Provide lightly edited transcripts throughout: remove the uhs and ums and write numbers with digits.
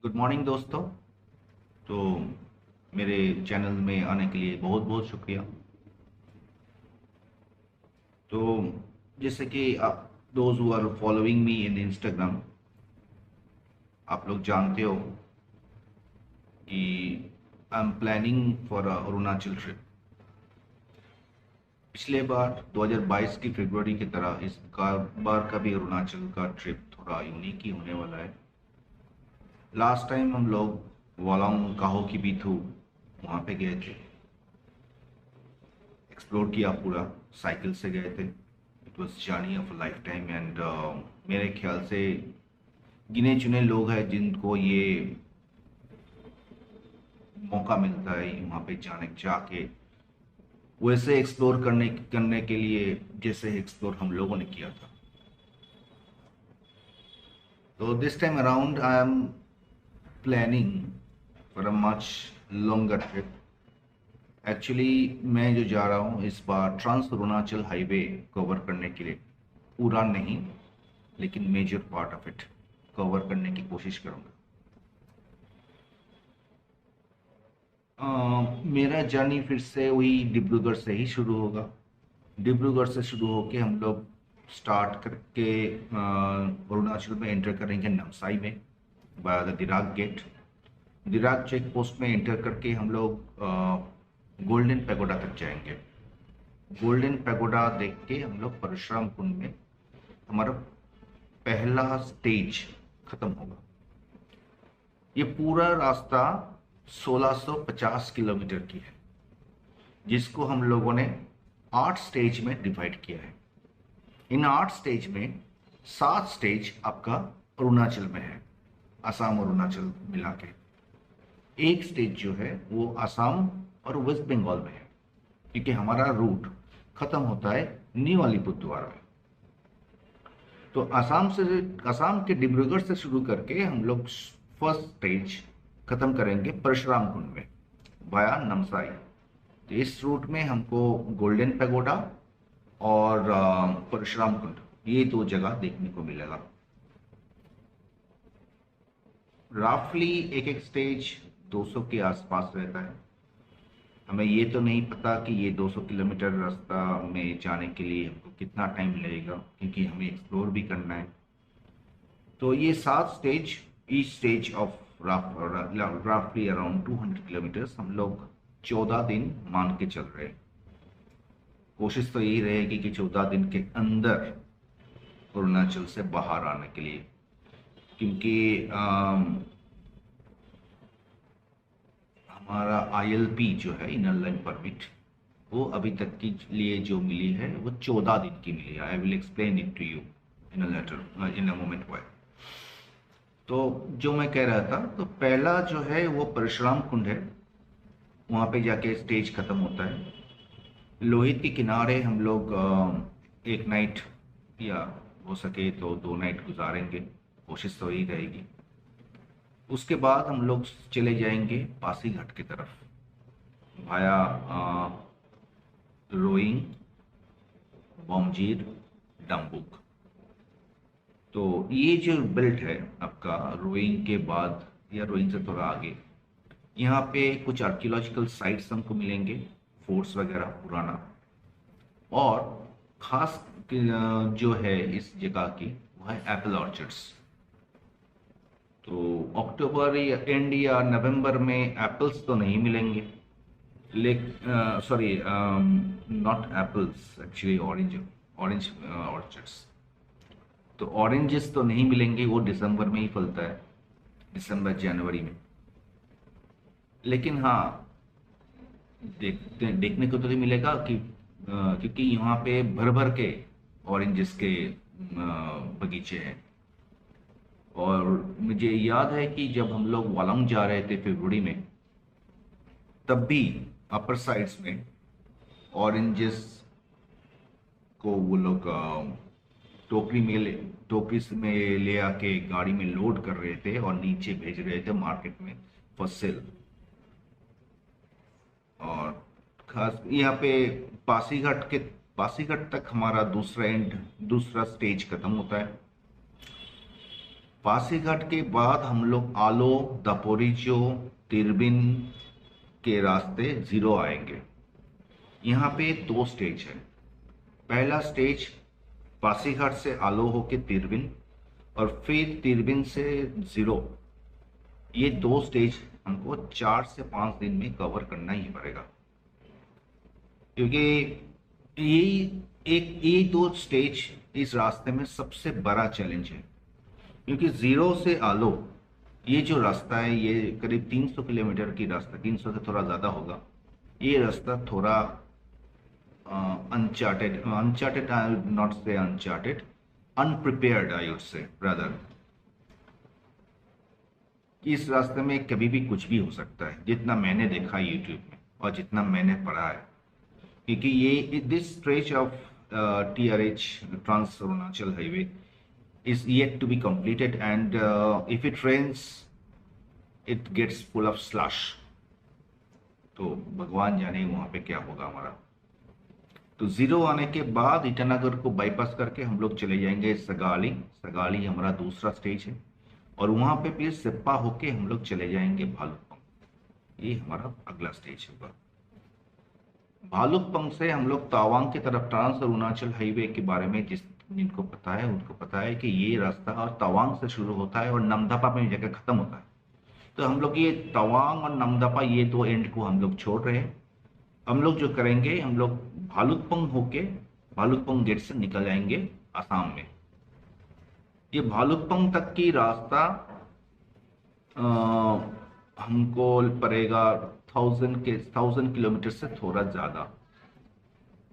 Good morning दोस्तों। तो मेरे चैनल में आने के लिए बहुत बहुत शुक्रिया। तो जैसे कि आप those who are following me in Instagram, आप लोग जानते हो कि I am planning for Arunachal trip. पिछले बार 2022 की फरवरी की तरह इस बार का भी अरुणाचल का ट्रिप थोड़ा यूनिक ही होने वाला है। लास्ट टाइम हम लोग वालोंग काहो की बीथू वहाँ पे गए थे, एक्सप्लोर किया पूरा, साइकिल से गए थे। It was journey of life time and मेरे ख्याल से गिने चुने लोग हैं जिनको ये मौका मिलता है वहाँ पे जाके वैसे एक्सप्लोर करने करने के लिए जैसे एक्सप्लोर हम लोगों ने किया था। तो this time around I am planning for a much longer trip. Actually मैं जो जा रहा हूँ इस बार ट्रांस अरुणाचल हाईवे कवर करने के लिए, पूरा नहीं लेकिन major part of it cover करने की कोशिश करूँगा। मेरा जर्नी फिर से वही डिब्रूगढ़ से ही शुरू होगा। डिब्रूगढ़ से शुरू होके हम लोग स्टार्ट करके अरुणाचल में एंटर करेंगे नमसाई में by the Dirak gate. Dirak check post में एंटर करके हम लोग गोल्डन पैगोडा तक जाएंगे। गोल्डन पैगोडा देख के हम लोग परशुराम कुंड में हमारा पहला स्टेज खत्म होगा। ये पूरा रास्ता 1650 किलोमीटर की है, जिसको हम लोगों ने 8 स्टेज में डिवाइड किया है। इन 8 स्टेज में 7 स्टेज आपका अरुणाचल में है, असम अरुणाचल मिला के। एक स्टेज जो है वो असम और वेस्ट बंगाल में है, क्योंकि हमारा रूट खत्म होता है न्यू अलीपुरद्वार में। तो असम के डिब्रूगढ़ से शुरू करके हम लोग फर्स्ट स्टेज खत्म करेंगे परशुराम कुंड में वाया नमसाई। तो इस रूट में हमको गोल्डन पैगोडा और परशुराम कुंड, ये 2 जगह देखने को मिलेगा। राफली एक एक स्टेज 200 के आसपास रहता है। हमें ये तो नहीं पता कि ये 200 किलोमीटर रास्ता में जाने के लिए हमको कितना टाइम लगेगा, क्योंकि हमें एक्सप्लोर भी करना है। तो ये 7 स्टेज, ईच स्टेज ऑफ राफली अराउंड 200 किलोमीटर्स, हम लोग 14 दिन मान के चल रहे हैं। कोशिश तो यही रहेगी कि 14 दिन के अंदर अरुणाचल से बाहर आने के लिए, क्योंकि हमारा ILP जो है इनर लाइन परमिट, वो अभी तक के लिए जो मिली है वो 14 दिन की मिली है। I will explain it to you in a later in a moment why. तो जो मैं कह रहा था, तो पहला जो है वो परशुराम कुंड है, वहाँ पे जाके स्टेज खत्म होता है। लोहित के किनारे हम लोग एक नाइट या हो सके तो 2 नाइट गुजारेंगे, कोशिश तो यही रहेगी। उसके बाद हम लोग चले जाएंगे पासीघाट की तरफ भाया रोइंग, बॉमजीर, डम्बुक। तो ये जो बेल्ट है आपका रोइंग के बाद या रोइंग से थोड़ा आगे, यहाँ पे कुछ आर्कियोलॉजिकल साइट्स हमको मिलेंगे, फोर्ट्स वगैरह पुराना। और खास जो है इस जगह की वो है एप्पल ऑर्चर्ड्स। तो अक्टूबर या एंड या नवंबर में एप्पल्स तो नहीं मिलेंगे, sorry, not apples, actually orange, orange orchards. तो ऑरेंजेस तो नहीं मिलेंगे, वो दिसंबर में ही फलता है, दिसंबर जनवरी में। लेकिन हाँ, देखने को तो नहीं मिलेगा कि क्योंकि यहाँ पे भर भर के ऑरेंजेस के बगीचे हैं। और मुझे याद है कि जब हम लोग वालंग जा रहे थे फरवरी में, तब भी अपर साइड्स में ऑरेंजेस को वो लोग टोकरी में ले टोकरी में ले आके गाड़ी में लोड कर रहे थे और नीचे भेज रहे थे मार्केट में फॉर सेल। और खास यहाँ पे पासीघाट तक हमारा दूसरा स्टेज खत्म होता है। पासीघाट के बाद हम लोग आलो, दापोरिजो, तिरबिन के रास्ते जीरो आएंगे। यहाँ पे दो स्टेज है। पहला स्टेज पासीघाट से आलो होके तिरबिन, और फिर तिरबिन से जीरो। ये दो स्टेज हमको 4 से 5 दिन में कवर करना ही पड़ेगा, क्योंकि ये दो स्टेज इस रास्ते में सबसे बड़ा चैलेंज है। क्योंकि जीरो से आलो ये जो रास्ता है, ये करीब 300 किलोमीटर की रास्ता, 300 से थोड़ा ज़्यादा होगा। ये रास्ता थोड़ा अनचार्टेड, आई वुड नॉट से uncharted, अनप्रिपेयर्ड I would say brother. इस रास्ते में कभी भी कुछ भी हो सकता है, जितना मैंने देखा है यूट्यूब में और जितना मैंने पढ़ा है। क्योंकि ये this stretch of TRH, trans Arunachal highway, is yet to be completed, and if it rains it gets full of slush। तो भगवान जाने वहां पे क्या होगा हमारा। तो जीरो आने के बाद ईटानगर को बाईपास करके हम लोग चले जाएंगे सगाली। सगाली हमारा दूसरा स्टेज है, और वहां पे फिर सिप्पा होके हम लोग चले जाएंगे भालुकपोंग। ये हमारा अगला स्टेज होगा। भालुकपोंग से हम लोग तवांग की तरफ, ट्रांस अरुणाचल हाईवे के बारे में जिनको पता है उनको पता है कि ये रास्ता और तवांग से शुरू होता है और नमदपा में जाकर खत्म होता है। तो हम लोग ये तवांग और नमदपा, ये दो एंड को हम लोग छोड़ रहे हैं। हम लोग जो करेंगे, हम लोग भालुकपोंग होके भालुकपोंग गेट से निकल जाएंगे आसाम में। ये भालुकपोंग तक की रास्ता हमको पड़ेगा 1000 किलोमीटर से थोड़ा ज्यादा।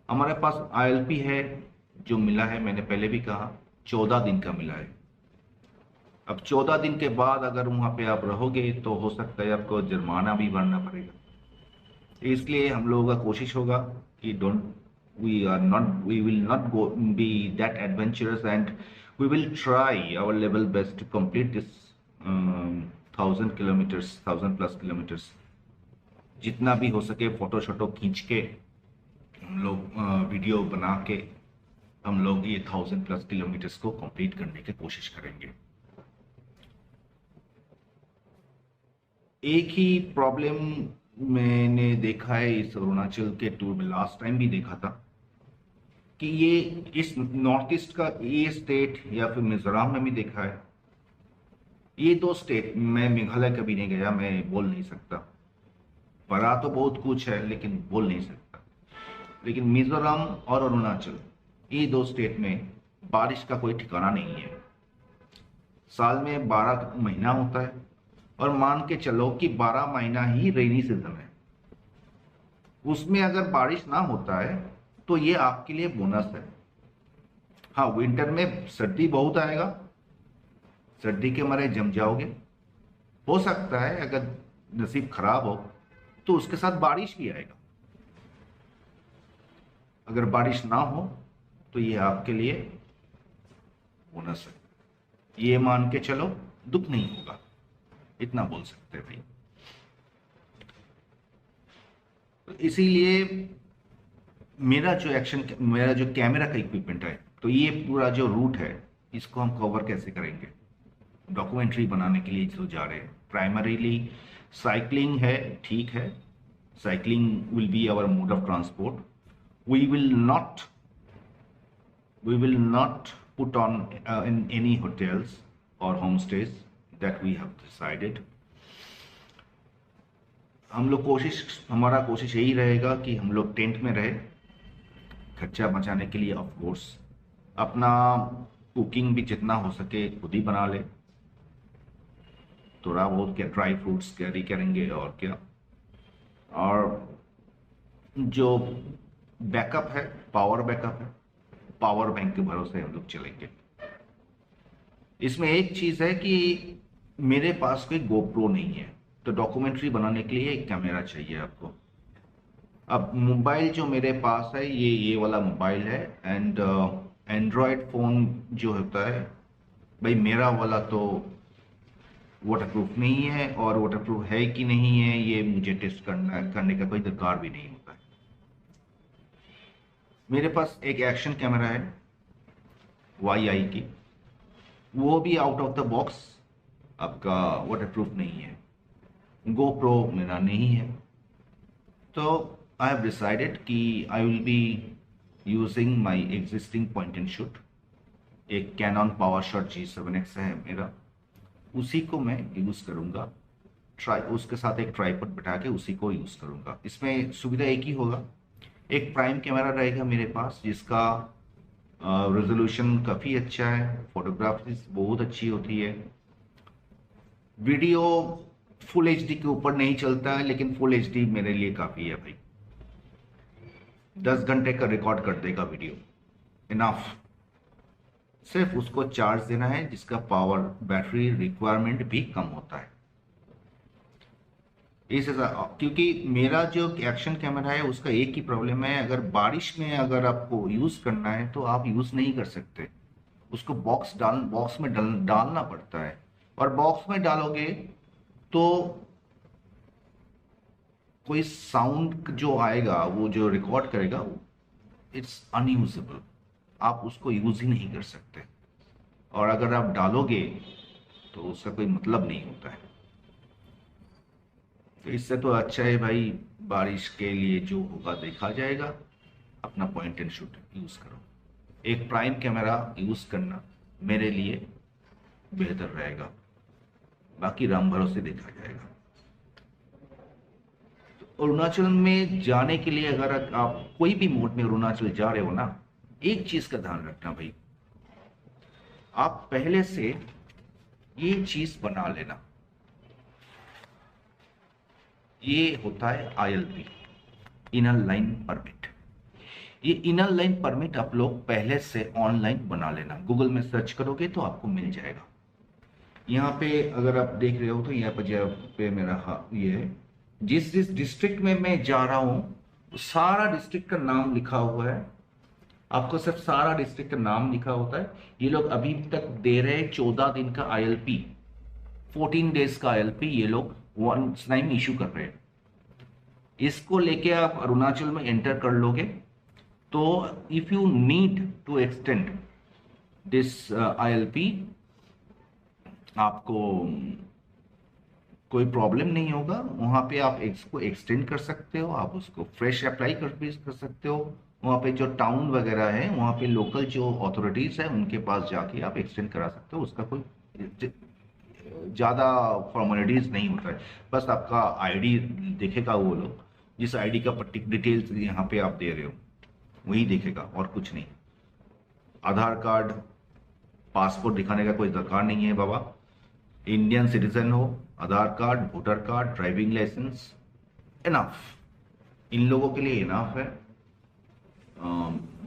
हमारे पास ILP है जो मिला है, मैंने पहले भी कहा 14 दिन का मिला है। अब 14 दिन के बाद अगर वहां पे आप रहोगे तो हो सकता है आपको जुर्माना भी भरना पड़ेगा। इसलिए हम लोगों का कोशिश होगा कि we will not go be that adventurous, and we will try our level best to complete this 1000 kilometers, 1000+ kilometres. जितना भी हो सके फोटो शोटो खींच के हम लोग वीडियो बना के हम लोग ये 1000+ किलोमीटर्स को कंप्लीट करने की कोशिश करेंगे। एक ही प्रॉब्लम मैंने देखा है इस अरुणाचल के टूर में, लास्ट टाइम भी देखा था, कि ये इस नॉर्थ ईस्ट का ये स्टेट, या फिर मिजोरम में भी देखा है। ये दो स्टेट, मैं मेघालय कभी नहीं गया, मैं बोल नहीं सकता। पढ़ा तो बहुत कुछ है लेकिन बोल नहीं सकता। लेकिन मिजोरम और अरुणाचल, ये दो स्टेट में बारिश का कोई ठिकाना नहीं है। साल में 12 महीना होता है, और मान के चलो कि 12 महीना ही रेनी सीजन है। उसमें अगर बारिश ना होता है तो ये आपके लिए बोनस है। हाँ, विंटर में सर्दी बहुत आएगा, सर्दी के मारे जम जाओगे। हो सकता है अगर नसीब खराब हो तो उसके साथ बारिश भी आएगा। अगर बारिश ना हो तो ये आपके लिए बोनस है। ये मान के चलो, दुख नहीं होगा, इतना बोल सकते हैं भाई। तो इसीलिए मेरा जो कैमरा का इक्विपमेंट है, तो ये पूरा जो रूट है इसको हम कवर कैसे करेंगे। डॉक्यूमेंट्री बनाने के लिए जो जा रहे हैं, प्राइमरीली साइकिलिंग है, ठीक है, cycling will be our mode of transport. we will not put on in any hotels or homestays that we have decided। हमारा कोशिश यही रहेगा कि हम लोग टेंट में रहे, खर्चा बचाने के लिए ऑफ कोर्स अपना कुकिंग भी जितना हो सके खुद ही बना ले। थोड़ा बहुत क्या ड्राई फ्रूट्स कैरी करेंगे और क्या, और जो बैकअप है, पावर बैकअप है, पावर बैंक के भरोसे हम लोग चलेंगे। इसमें एक चीज है कि मेरे पास कोई गोप्रो नहीं है, तो डॉक्यूमेंट्री बनाने के लिए एक कैमरा चाहिए आपको। अब मोबाइल जो मेरे पास है ये वाला मोबाइल है, एंड एंड्रॉयड फोन जो होता है भाई, मेरा वाला तो वाटरप्रूफ नहीं है, और वाटरप्रूफ है कि नहीं है ये मुझे टेस्ट करने का कोई दरकार भी नहीं होता है। मेरे पास एक एक्शन कैमरा है YI की, वो भी आउट ऑफ द बॉक्स, आपका वाटर प्रूफ नहीं है। गोप्रो मेरा नहीं है। तो आई हैव डिसाइडेड कि I will be using my existing point and shoot. एक कैनन पावर शॉट G7X है मेरा, उसी को मैं यूज़ करूँगा। उसके साथ एक ट्राइपॉड बैठा के उसी को यूज़ करूँगा। इसमें सुविधा एक ही होगा, एक प्राइम कैमरा रहेगा मेरे पास जिसका रेजोल्यूशन काफ़ी अच्छा है, फोटोग्राफी बहुत अच्छी होती है। वीडियो फुल एचडी के ऊपर नहीं चलता है, लेकिन फुल एचडी मेरे लिए काफ़ी है भाई। 10 घंटे का रिकॉर्ड कर देगा वीडियो, इनफ। सिर्फ उसको चार्ज देना है, जिसका पावर बैटरी रिक्वायरमेंट भी कम होता है। क्योंकि मेरा जो एक्शन कैमरा है उसका एक ही प्रॉब्लम है, अगर बारिश में अगर आपको यूज़ करना है तो आप यूज़ नहीं कर सकते। उसको बॉक्स में डालना पड़ता है, और बॉक्स में डालोगे तो कोई साउंड जो आएगा, वो जो रिकॉर्ड करेगा, इट्स अनयूजेबल। आप उसको यूज़ ही नहीं कर सकते, और अगर आप डालोगे तो उसका कोई मतलब नहीं होता है। तो इससे तो अच्छा है भाई, बारिश के लिए जो होगा देखा जाएगा, अपना पॉइंट एंड शूट यूज़ करो। एक प्राइम कैमरा यूज़ करना मेरे लिए बेहतर रहेगा, बाकी राम भरोसे देखा जाएगा। तो अरुणाचल में जाने के लिए अगर आप कोई भी मोड में अरुणाचल जा रहे हो ना, एक चीज़ का ध्यान रखना भाई, आप पहले से ये चीज़ बना लेना। ये होता है ILP, इनर लाइन परमिट। ये इनर लाइन परमिट आप लोग पहले से ऑनलाइन बना लेना, गूगल में सर्च करोगे तो आपको मिल जाएगा। यहाँ पे अगर आप देख रहे हो तो यहाँ पे मेरा ये है, जिस जिस डिस्ट्रिक्ट में मैं जा रहा हूँ सारा डिस्ट्रिक्ट का नाम लिखा हुआ है। आपको सिर्फ सारा डिस्ट्रिक्ट का नाम लिखा होता है। ये लोग अभी तक दे रहे 14 दिन का ILP, 14 डेज का ILP ये लोग वन टाइम इशू कर रहे हैं। इसको लेके आप अरुणाचल में एंटर कर लोगे तो if you need to extend this ILP, आपको कोई प्रॉब्लम नहीं होगा। वहाँ पे आप इसको एक्सटेंड कर सकते हो, आप उसको फ्रेश अप्लाई कर सकते हो। वहाँ पे जो टाउन वगैरह है, वहाँ पे लोकल जो अथॉरिटीज़ है उनके पास जाके आप एक्सटेंड करा सकते हो। उसका कोई ज़्यादा फॉर्मेलिटीज़ नहीं होता है, बस आपका ID देखेगा वो लोग, जिस ID का डिटेल्स यहाँ पे आप दे रहे हो वही देखेगा, और कुछ नहीं। आधार कार्ड, पासपोर्ट दिखाने का कोई दरकार नहीं है बाबा। इंडियन सिटीजन हो, Aadhaar card, voter card, driving licence, enough. इन लोगों के लिए इनफ है।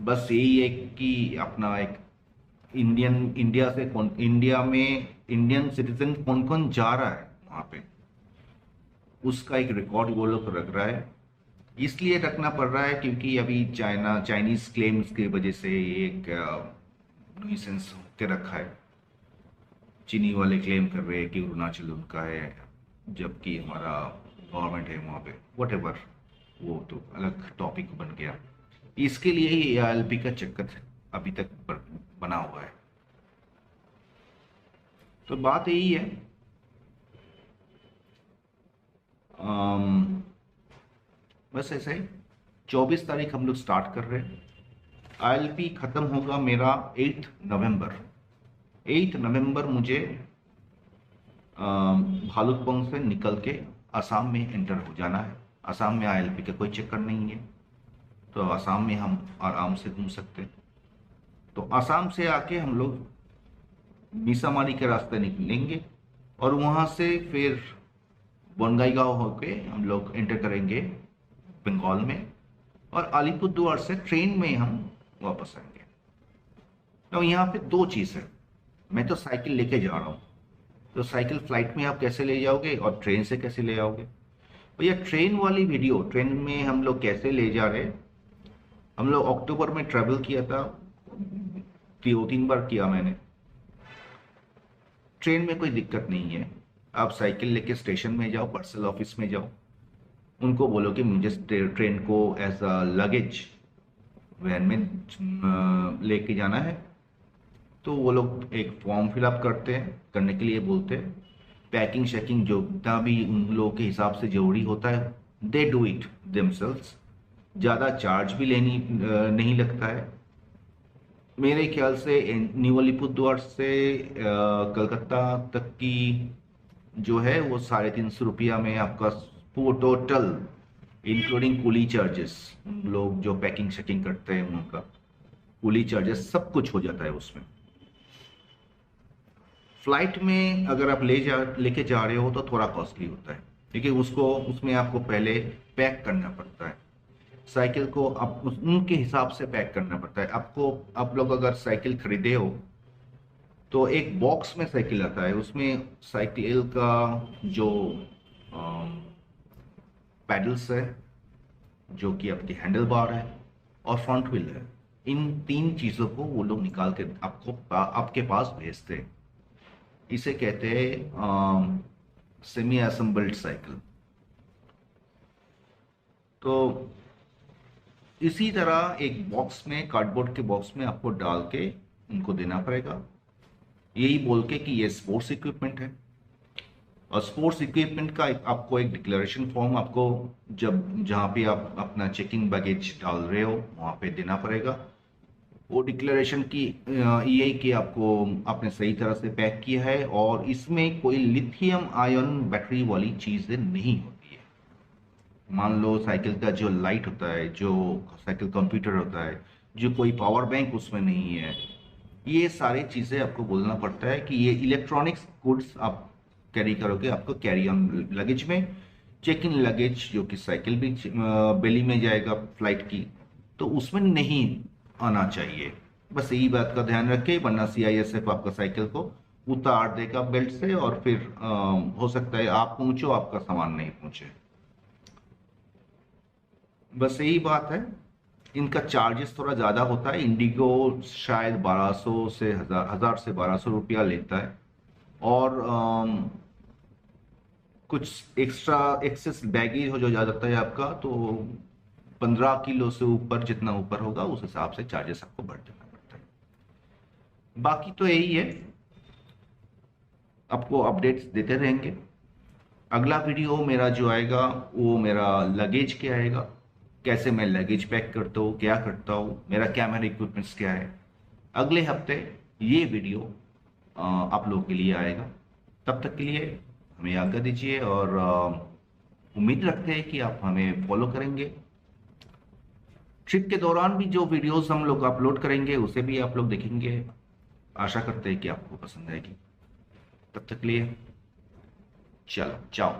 बस यही है कि अपना एक इंडिया में इंडियन सिटीजन कौन कौन जा रहा है वहाँ पे, उसका एक रिकॉर्ड वो लोग रख रहा है। इसलिए रखना पड़ रहा है क्योंकि अभी चाइनीज क्लेम्स की वजह से एक न्यूसेंस होते रखा है। चीनी वाले क्लेम कर रहे हैं कि अरुणाचल उनका है, जबकि हमारा गवर्नमेंट है वहाँ पे। व्हाटएवर, वो तो अलग टॉपिक बन गया। इसके लिए ही ILP का चक्कर अभी तक बना हुआ है। तो बात यही है, बस ऐसा ही। 24 तारीख हम लोग स्टार्ट कर रहे हैं। ILP खत्म होगा मेरा 8 नवंबर। 8 नवंबर मुझे भालुकपोंग से निकल के असम में एंटर हो जाना है। असम में ILP का कोई चक्कर नहीं है, तो असम में हम आराम से घूम सकते हैं। तो असम से आके हम लोग मीसामारी के रास्ते निकलेंगे, और वहाँ से फिर बोनगाईगांव होके हम लोग एंटर करेंगे बंगाल में, और अलीपुरद्वार से ट्रेन में हम वापस आएंगे। तो यहाँ पे दो चीज़ है, मैं तो साइकिल लेके जा रहा हूँ, तो साइकिल फ्लाइट में आप कैसे ले जाओगे और ट्रेन से कैसे ले आओगे भैया। ट्रेन वाली वीडियो, ट्रेन में हम लोग कैसे ले जा रहे, हम लोग अक्टूबर में ट्रैवल किया था, 2-3 बार किया मैंने। ट्रेन में कोई दिक्कत नहीं है, आप साइकिल लेके स्टेशन में जाओ, पार्सल ऑफिस में जाओ, उनको बोलो कि मुझे ट्रेन को एज अ लगेज वैन में लेके जाना है, तो वो लोग एक फॉर्म फिलअप करते हैं, करने के लिए बोलते हैं। पैकिंग शैकिंग जो जितना भी उन लोगों के हिसाब से जरूरी होता है, दे डू इट देमसेल्व्स। ज़्यादा चार्ज भी नहीं लगता है। मेरे ख्याल से न्यू अलीपुरद्वार से कलकत्ता तक की जो है वो 350 रुपया में आपका टोटल, इंक्लूडिंग कूली चार्जेस, लोग जो पैकिंग शैकिंग करते हैं उनका कूली चार्जेस सब कुछ हो जाता है उसमें। फ्लाइट में अगर आप लेके जा रहे हो तो थोड़ा कॉस्टली होता है, क्योंकि उसमें आपको पहले पैक करना पड़ता है। साइकिल को उनके हिसाब से पैक करना पड़ता है आपको। आप लोग अगर साइकिल खरीदे हो तो एक बॉक्स में साइकिल आता है, उसमें साइकिल का जो पैडल्स है, जो कि आपकी हैंडल बार है और फ्रंट व्हील है, इन 3 चीज़ों को वो लोग निकाल के आपके पास भेजते हैं। इसे कहते हैं सेमी असेंबल्ड साइकिल। तो इसी तरह एक बॉक्स में, कार्डबोर्ड के बॉक्स में आपको डाल के उनको देना पड़ेगा, यही बोल के कि ये स्पोर्ट्स इक्विपमेंट है। और स्पोर्ट्स इक्विपमेंट का आपको एक डिक्लेरेशन फॉर्म आपको जहाँ पे आप अपना चेकिंग बैगेज डाल रहे हो वहाँ पे देना पड़ेगा। वो डिक्लेरेशन की यही कि आपको आपने सही तरह से पैक किया है और इसमें कोई लिथियम आयन बैटरी वाली चीज़ें नहीं होती है। मान लो साइकिल का जो लाइट होता है, जो साइकिल कंप्यूटर होता है, जो कोई पावर बैंक उसमें नहीं है, ये सारी चीज़ें आपको बोलना पड़ता है कि ये इलेक्ट्रॉनिक्स गुड्स आप कैरी करोगे आपको कैरी ऑन लगेज में। चेक इन लगेज जो कि साइकिल भी बेली में जाएगा फ्लाइट की, तो उसमें नहीं आना चाहिए। बस यही बात का ध्यान रखें, वरना CISF आपका साइकिल को उतार देगा बेल्ट से और फिर हो सकता है आप पहुंचो, आपका सामान नहीं पहुंचे। बस यही बात है। इनका चार्जेस थोड़ा ज़्यादा होता है। इंडिगो शायद 1200 से 1000 से 1200 रुपया लेता है। और कुछ एक्स्ट्रा एक्सेस बैगेज हो जो जा जाता है आपका, तो 15 किलो से ऊपर जितना ऊपर होगा उस हिसाब से चार्जेस आपको बढ़ देना पड़ता है। बाकी तो यही है, आपको अपडेट्स देते रहेंगे। अगला वीडियो मेरा जो आएगा वो मेरा लगेज के आएगा, कैसे मैं लगेज पैक करता हूँ, क्या करता हूँ, मेरा कैमरा इक्विपमेंट्स क्या है। अगले हफ्ते ये वीडियो आप लोगों के लिए आएगा। तब तक के लिए हमें आज्ञा दीजिए और उम्मीद रखते हैं कि आप हमें फॉलो करेंगे। ट्रिप के दौरान भी जो वीडियोस हम लोग अपलोड करेंगे उसे भी आप लोग देखेंगे। आशा करते हैं कि आपको पसंद आएगी। तब तक के लिए चलो, चाओ।